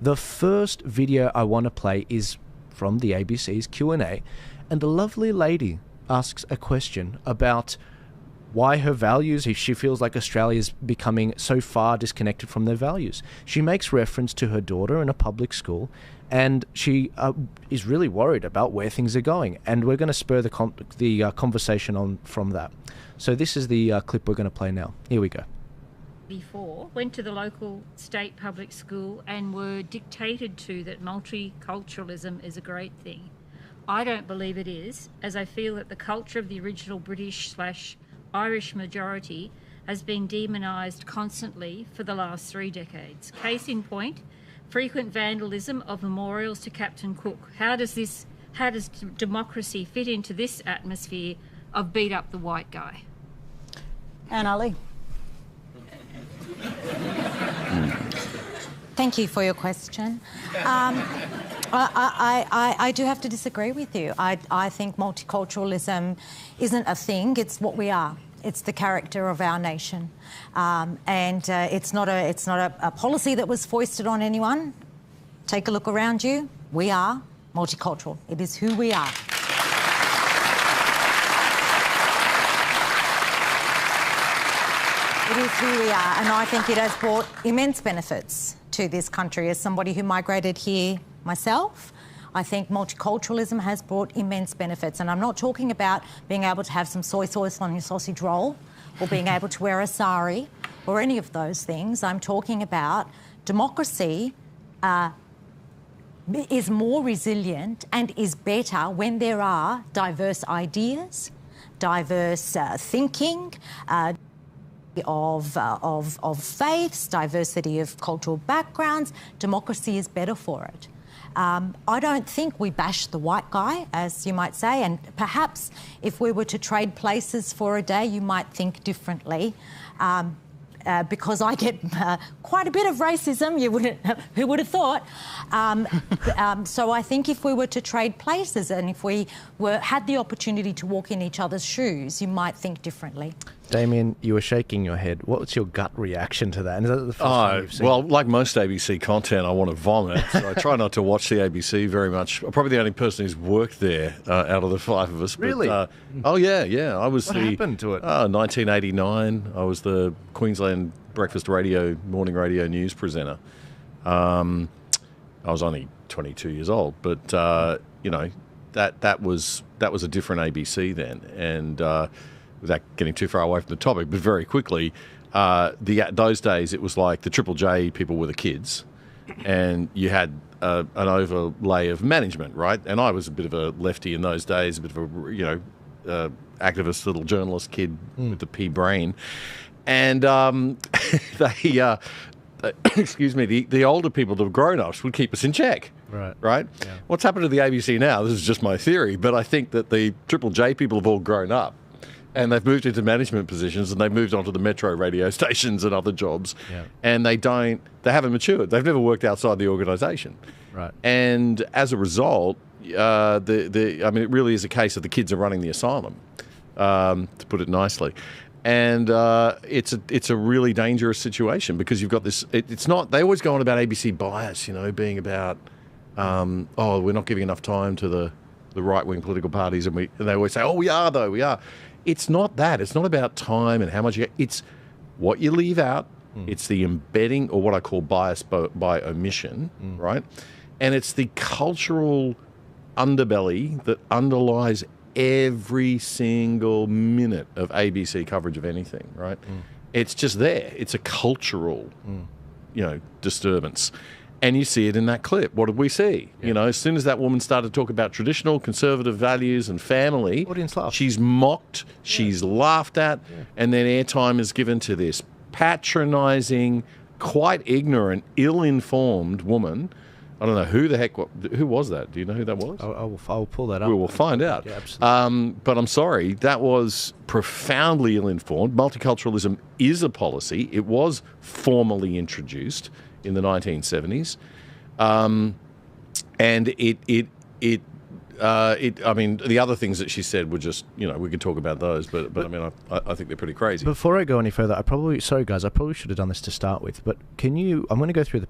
The first video I want to play is from the ABC's Q&A, and a lovely lady asks a question about why her values, if she feels like Australia is becoming so far disconnected from their values. She makes reference to her daughter in a public school, and she is really worried about where things are going. And we're going to spur the conversation on from that. So this is the clip we're going to play now. Here we go. Before, went to the local state public school and were dictated to that multiculturalism is a great thing. I don't believe it is, as I feel that the culture of the original British/Irish majority has been demonised constantly for the last 3 decades. Case in point, frequent vandalism of memorials to Captain Cook. How does democracy fit into this atmosphere of beat up the white guy? Anna Lee. Thank you for your question. I do have to disagree with you. I think multiculturalism isn't a thing, it's what we are. It's the character of our nation. And it's not a policy that was foisted on anyone. Take a look around you. We are multicultural. It is who we are. It is who we are, and I think it has brought immense benefits to this country. As somebody who migrated here myself, I think multiculturalism has brought immense benefits. And I'm not talking about being able to have some soy sauce on your sausage roll or being able to wear a sari or any of those things. I'm talking about democracy is more resilient and is better when there are diverse ideas, diverse thinking, of faiths, diversity of cultural backgrounds. Democracy is better for it. I don't think we bash the white guy, as you might say, and perhaps if we were to trade places for a day, you might think differently. Because I get quite a bit of racism, who would have thought? So I think if we were to trade places and if we had the opportunity to walk in each other's shoes, you might think differently. Damien, you were shaking your head. What's your gut reaction to that? Is that the first time you've seen well, like most ABC content, I want to vomit, so I try not to watch the ABC very much. I'm probably the only person who's worked there out of the 5 of us. Really? But, oh, yeah. I was what happened to it? 1989. I was the Queensland breakfast morning radio news presenter. I was only 22 years old, but, that was a different ABC then. And without getting too far away from the topic, but very quickly, those days it was like the Triple J people were the kids, and you had an overlay of management, right? And I was a bit of a lefty in those days, a bit of a activist little journalist kid with the pea brain, and they. Excuse me, the older people, the grown-ups, would keep us in check. Right? Yeah. What's happened to the ABC now? This is just my theory, but I think that the Triple J people have all grown up. And they've moved into management positions, and they've moved on to the metro radio stations and other jobs. Yeah. And they haven't matured. They've never worked outside the organisation. Right. And as a result, it really is a case of the kids are running the asylum, to put it nicely. And it's a really dangerous situation because you've got this. It's not. They always go on about ABC bias, being about, we're not giving enough time to the right-wing political parties, and they always say, we are though, we are. It's not that. It's not about time and how much you get. It's what you leave out. It's the embedding, or what I call bias by omission, right? And it's the cultural underbelly that underlies every single minute of ABC coverage of anything, right? It's just there. It's a cultural, disturbance. And you see it in that clip. What did we see? Yeah. As soon as that woman started to talk about traditional conservative values and family, she's mocked, she's laughed at, and then airtime is given to this patronising, quite ignorant, ill-informed woman. I don't know who was that? Do you know who that was? I'll pull that up. We will find out. Yeah, absolutely. But I'm sorry, that was profoundly ill-informed. Multiculturalism is a policy. It was formally introduced in the 1970s, and the other things that she said were just, we could talk about those, but I think they're pretty crazy. Before I go any further, sorry guys, I probably should have done this to start with, but I'm going to go through the